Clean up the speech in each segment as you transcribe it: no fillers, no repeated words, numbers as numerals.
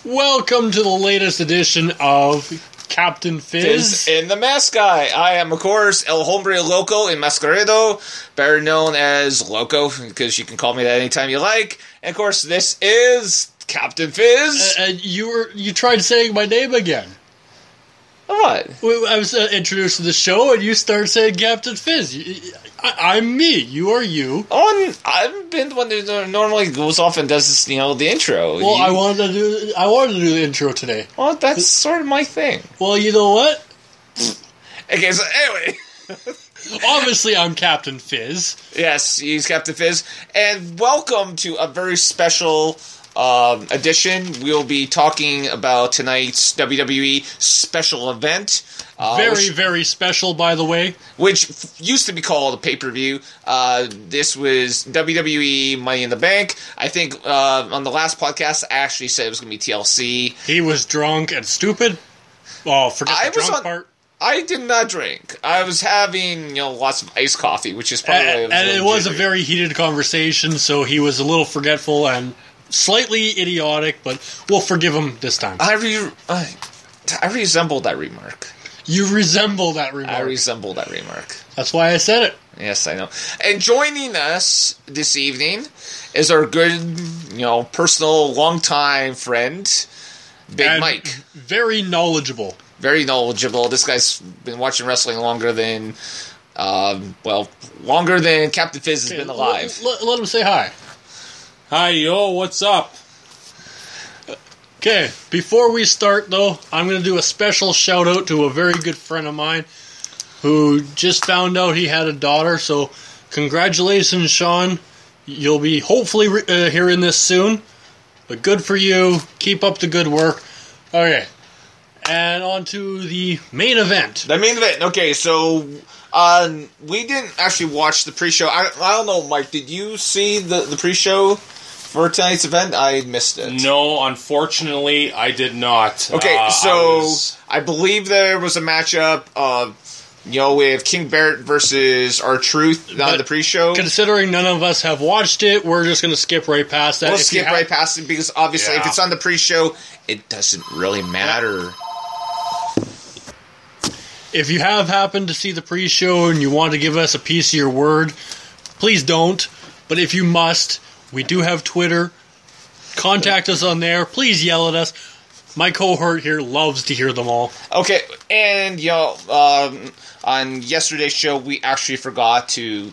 Welcome to the latest edition of Captain Fizz. In the Mask Guy. I am, of course, El Hombre Loco Enmascarado, better known as Loco, because you can call me that anytime you like. And, of course, this is Captain Fizz. You tried saying my name again. What? I was introduced to the show, and you started saying Captain Fizz. I'm me. You are you. Oh, I've been the one that normally goes off and does this, the intro. Well, I wanted to do the intro today. Well, that's sort of my thing. Well, you know what? Okay, so anyway. Obviously, I'm Captain Fizz. Yes, he's Captain Fizz. And welcome to a very special edition. We'll be talking about tonight's WWE special event. Very special, by the way. Which used to be called a pay-per-view. This was WWE Money in the Bank. I think on the last podcast, I actually said it was going to be TLC. He was drunk and stupid. Oh, forget the drunk part. I did not drink. I was having, lots of iced coffee, which is probably... And it was a very heated conversation, so he was a little forgetful and slightly idiotic, but we'll forgive him this time. I resemble that remark. You resemble that remark. I resemble that remark. That's why I said it. Yes, I know. And joining us this evening is our good, personal, longtime friend, Big Mike. Very knowledgeable. Very knowledgeable. This guy's been watching wrestling longer than Captain Fizz has been alive. Let him say hi. Hi, yo, what's up? Okay, before we start, though, I'm going to do a special shout-out to a very good friend of mine who just found out he had a daughter, so congratulations, Sean. You'll be hopefully hearing this soon, but good for you. Keep up the good work. Okay, and on to the main event. The main event. Okay, so we didn't actually watch the pre-show. I don't know, Mike, did you see the pre-show for tonight's event? I missed it. No, unfortunately, I did not. Okay, I believe there was a matchup of, with King Barrett versus R-Truth on the pre-show. Considering none of us have watched it, we're just going to skip right past that. We'll skip right past it because obviously if it's on the pre-show, it doesn't really matter. If you have happened to see the pre-show and you want to give us a piece of your word, please don't. But if you must, we do have Twitter. Contact us on there. Please yell at us. My cohort here loves to hear them all. Okay, and on yesterday's show, we actually forgot to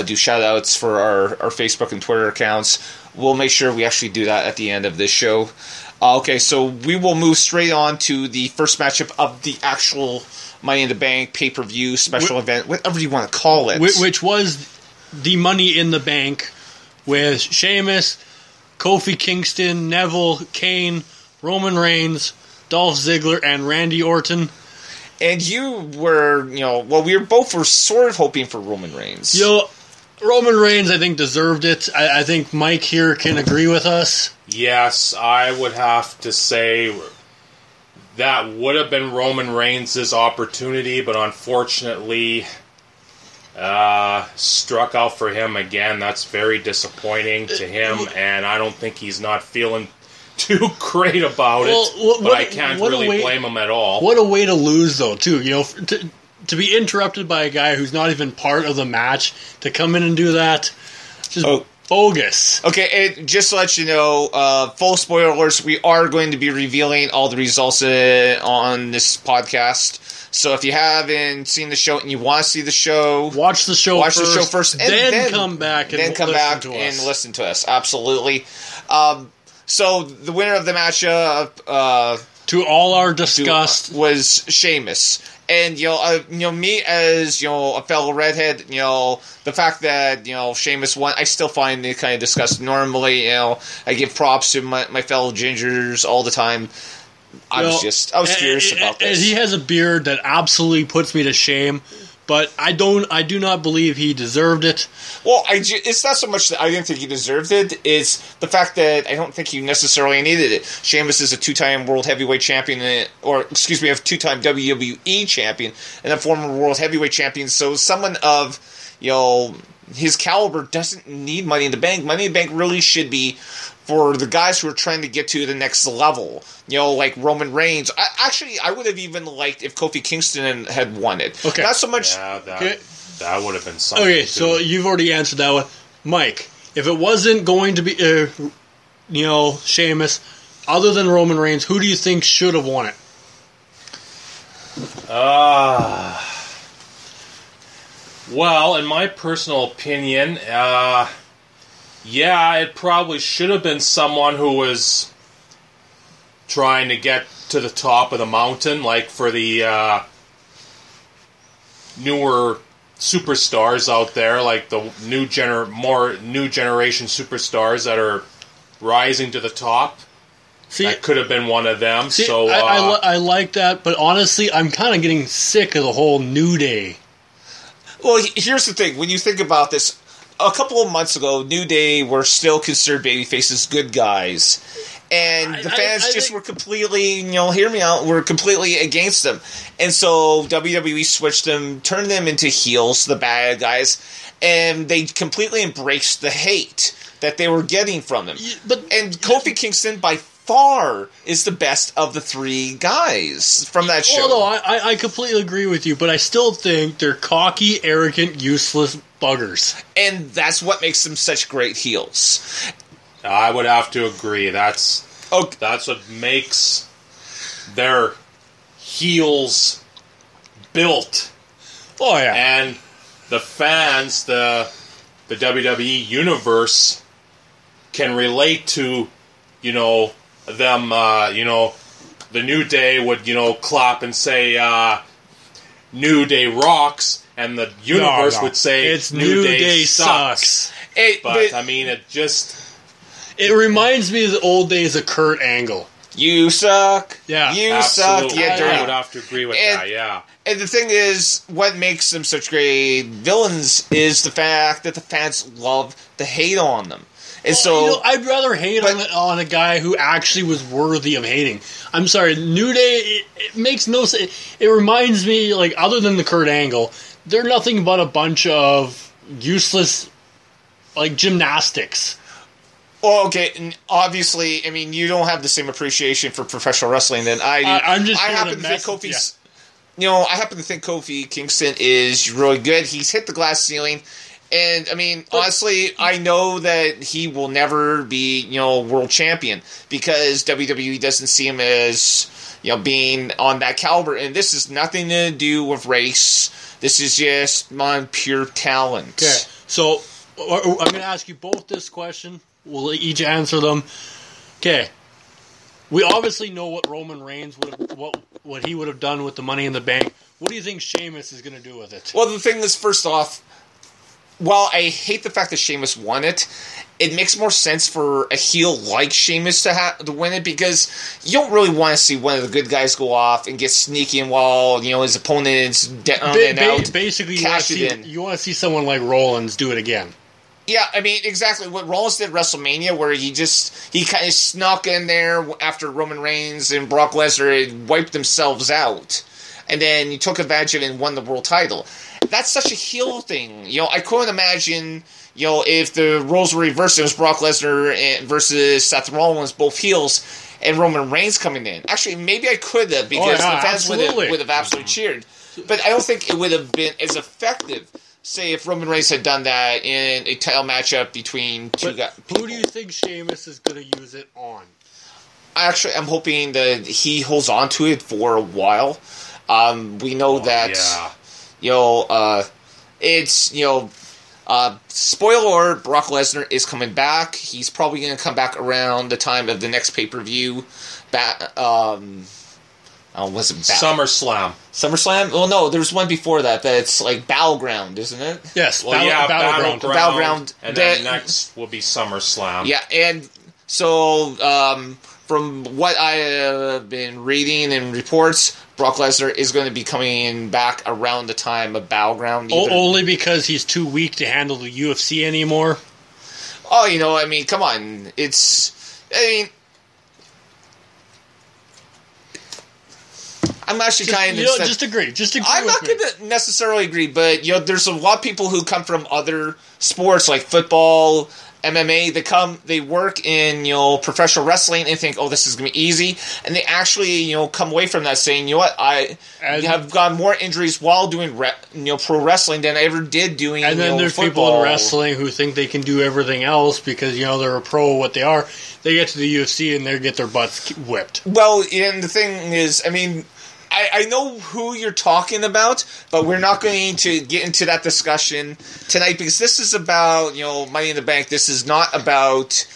do shout-outs for our Facebook and Twitter accounts. We'll make sure we actually do that at the end of this show. Okay, so we will move straight on to the first matchup of the actual Money in the Bank pay-per-view special event, whatever you want to call it. Which was the Money in the Bank with Sheamus, Kofi Kingston, Neville, Kane, Roman Reigns, Dolph Ziggler, and Randy Orton. And you were, we were sort of hoping for Roman Reigns. Roman Reigns, I think, deserved it. I think Mike here can agree with us. Yes, I would have to say that would have been Roman Reigns' opportunity, but unfortunately struck out for him again. That's very disappointing to him, and I don't think he's not feeling too great about it, but I can't really blame him at all. What a way to lose, though, too. To be interrupted by a guy who's not even part of the match, to come in and do that, just bogus. Okay, and just to let you know, full spoiler alerts, we are going to be revealing all the results on this podcast. So if you haven't seen the show and you want to see the show, watch the show first, and then come back and listen to us. Absolutely. So the winner of the matchup, to all our disgust, was Sheamus. And me as a fellow redhead, the fact that Sheamus won, I still find it kind of disgusting. Normally, I give props to my fellow gingers all the time. I was furious about this. And he has a beard that absolutely puts me to shame. But I do not believe he deserved it. Well, it's not so much that I didn't think he deserved it. It's the fact that I don't think he necessarily needed it. Sheamus is a two-time World Heavyweight Champion, a two-time WWE Champion, and a former World Heavyweight Champion. So someone of, his caliber doesn't need Money in the Bank. Money in the Bank really should be for the guys who are trying to get to the next level. Like Roman Reigns. I would have even liked if Kofi Kingston had won it. Okay. Not so much... Yeah, that would have been something. Okay, so you've already answered that one. Mike, if it wasn't going to be, Sheamus, other than Roman Reigns, who do you think should have won it? Well, in my personal opinion, it probably should have been someone who was trying to get to the top of the mountain, like for the newer superstars out there, like the more new generation superstars that are rising to the top. See, that could have been one of them. See, so I like that, but honestly, I'm kind of getting sick of the whole New Day. Well, here's the thing. When you think about this, a couple of months ago, New Day were still considered babyfaces, good guys. And the fans were completely, hear me out, were completely against them. And so WWE switched them, turned them into heels, the bad guys, and they completely embraced the hate that they were getting from them. And Kofi Kingston, by far, is the best of the three guys from that show. Although I completely agree with you, but I still think they're cocky, arrogant, useless buggers. And that's what makes them such great heels. I would have to agree. That's what makes their heels built. Oh, yeah. And the fans, the WWE universe, can relate to, them, the New Day would, clap and say, New Day rocks, and the universe would say, it's New Day sucks. It reminds me of the old days of Kurt Angle. You suck. Yeah. You Absolutely. suck. Yeah, I would have to agree with that, yeah. And the thing is, what makes them such great villains is the fact that the fans love to hate on them. And I'd rather hate on a guy who actually was worthy of hating. I'm sorry, New Day, it makes no sense. It reminds me, other than the Kurt Angle, they're nothing but a bunch of useless, gymnastics. Well, okay, and obviously, you don't have the same appreciation for professional wrestling than I do. I happen to think Kofi Kingston is really good. He's hit the glass ceiling. And, honestly, I know that he will never be, world champion because WWE doesn't see him as, being on that caliber. And this has nothing to do with race. This is just on pure talent. Okay, so I'm going to ask you both this question. We'll each answer them. Okay. We obviously know what Roman Reigns what he would have done with the Money in the Bank. What do you think Sheamus is going to do with it? Well, the thing is, first off, while I hate the fact that Sheamus won it, it makes more sense for a heel like Sheamus to win it because you don't really want to see one of the good guys go off and get sneaky and while his opponent's down and out. Basically, you want to see someone like Rollins do it again. Yeah, exactly what Rollins did at WrestleMania, where he kind of snuck in there after Roman Reigns and Brock Lesnar had wiped themselves out, and then he took advantage of it and won the world title. That's such a heel thing. I couldn't imagine, if the roles were reversed, it was Brock Lesnar versus Seth Rollins, both heels, and Roman Reigns coming in. Actually, maybe I could have, because the fans would have absolutely cheered. But I don't think it would have been as effective, say, if Roman Reigns had done that in a title matchup between two guys. Who do you think Sheamus is going to use it on? Actually, I'm hoping that he holds on to it for a while. We know that... Yeah. Spoiler alert, Brock Lesnar is coming back. He's probably going to come back around the time of the next pay-per-view. SummerSlam. SummerSlam? Well, no, there's one before that. That's Battleground, isn't it? Yes, Battleground. Battleground. And then next will be SummerSlam. Yeah, and so, from what I have been reading in reports, Brock Lesnar is going to be coming back around the time of Battleground. Only because he's too weak to handle the UFC anymore? Oh, come on. I'm actually kind of just agree. Just agree. I'm not going to necessarily agree, but there's a lot of people who come from other sports like football, MMA. They work in professional wrestling and think, oh, this is going to be easy, and they actually come away from that saying, you know what, I have got more injuries while doing pro wrestling than I ever did doing. And then there's football. people in wrestling who think they can do everything else because they're a pro. What they are, they get to the UFC and they get their butts whipped. Well, and the thing is, I know who you're talking about, but we're not going to get into that discussion tonight because this is about Money in the Bank. This is not about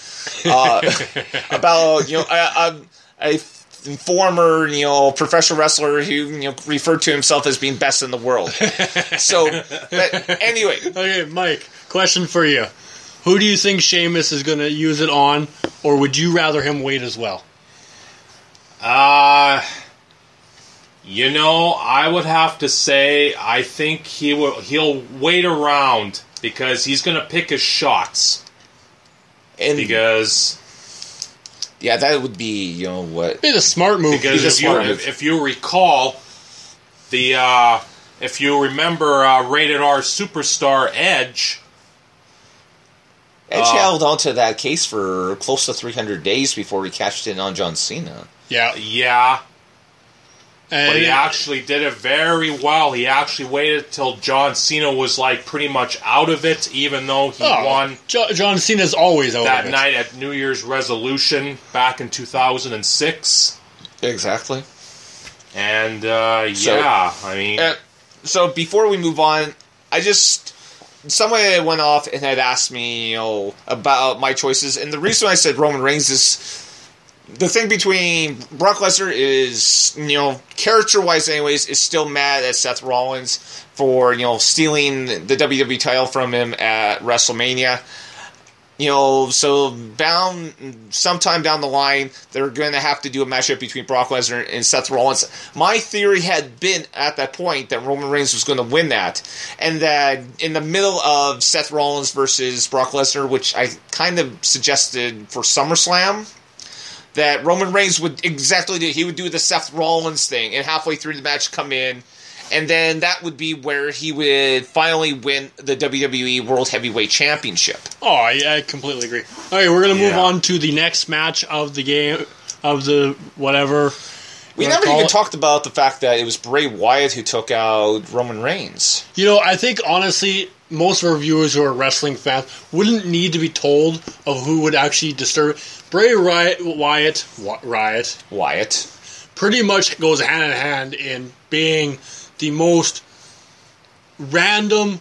a former professional wrestler who referred to himself as being best in the world. So, but anyway, okay, Mike. Question for you: who do you think Sheamus is going to use it on, or would you rather him wait as well? I would have to say I think he'll wait around because he's going to pick his shots. Because that would be what be the smart move. Because if you recall if you remember Rated R Superstar Edge. Edge held on to that case for close to 300 days before he cashed in on John Cena. Yeah. But he actually did it very well. He actually waited till John Cena was pretty much out of it, even though he won. John Cena's always out that of it. night at New Year's Resolution back in 2006. Exactly. And so before we move on, someone went off and had asked me, about my choices, and the reason I said Roman Reigns is. The thing between Brock Lesnar is, character-wise anyways, is still mad at Seth Rollins for, stealing the WWE title from him at WrestleMania. So sometime down the line, they're going to have to do a matchup between Brock Lesnar and Seth Rollins. My theory had been at that point that Roman Reigns was going to win that. And that in the middle of Seth Rollins versus Brock Lesnar, which I kind of suggested for SummerSlam, that Roman Reigns would exactly do. He would do the Seth Rollins thing, and halfway through the match come in, and then that would be where he would finally win the WWE World Heavyweight Championship. Oh, I completely agree. All right, we're going to move on to the next match of the game, of the whatever. We never even talked about the fact that it was Bray Wyatt who took out Roman Reigns. I think, honestly, most of our viewers who are wrestling fans wouldn't need to be told of who would actually disturb it. Bray Wyatt pretty much goes hand in hand in being the most random,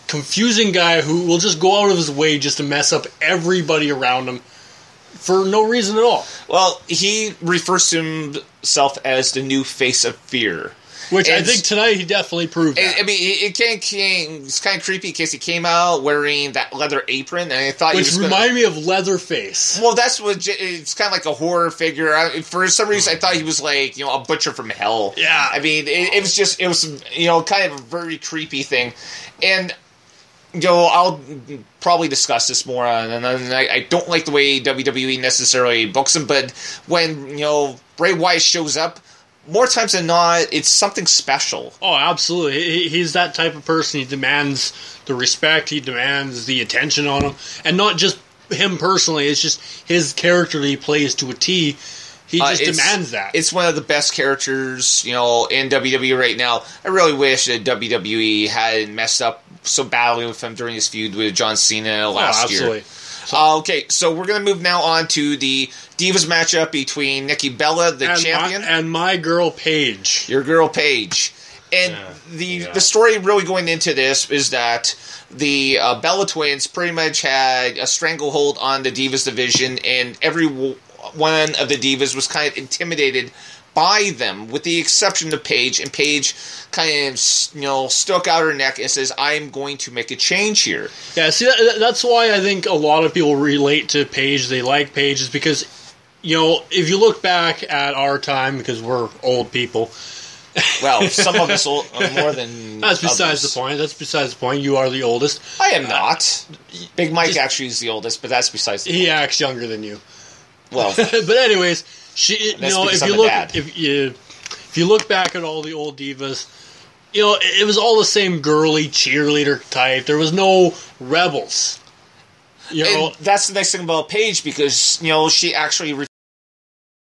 confusing guy who will just go out of his way just to mess up everybody around him for no reason at all. Well, he refers to himself as the new face of fear. Which I think tonight he definitely proved that. It's kind of creepy because he came out wearing that leather apron, and I thought Which reminded me of Leatherface. Well, that's what it's kind of like a horror figure. For some reason, I thought he was like a butcher from hell. Yeah, it was kind of a very creepy thing, and I'll probably discuss this more on, and I don't like the way WWE necessarily books him, but when Bray Wyatt shows up. More times than not, it's something special. Oh, absolutely. He's that type of person. He demands the respect. He demands the attention on him. And not just him personally. It's just his character that he plays to a T. He just demands that. It's one of the best characters, in WWE right now. I really wish that WWE hadn't messed up so badly with him during his feud with John Cena last year. Okay, so we're going to move now on to the Divas matchup between Nikki Bella, the champion, and my girl Paige. Your girl Paige. And the story really going into this is that the Bella twins pretty much had a stranglehold on the Divas division, and every one of the Divas was kind of intimidated by them, with the exception of Paige. And Paige kind of, stuck out her neck and says, I'm going to make a change here. Yeah, see, that's why I think a lot of people relate to Paige. They like Paige is because, if you look back at our time, because we're old people. Well, some of us more than That's besides others. the point. That's besides the point. You are the oldest. I am not. Big Mike actually is the oldest, but that's besides the point. He acts younger than you. Well. But anyways... if if you look back at all the old divas, you know, it was all the same girly cheerleader type. There was no rebels. You know, And that's the nice thing about Paige, because, you know, she actually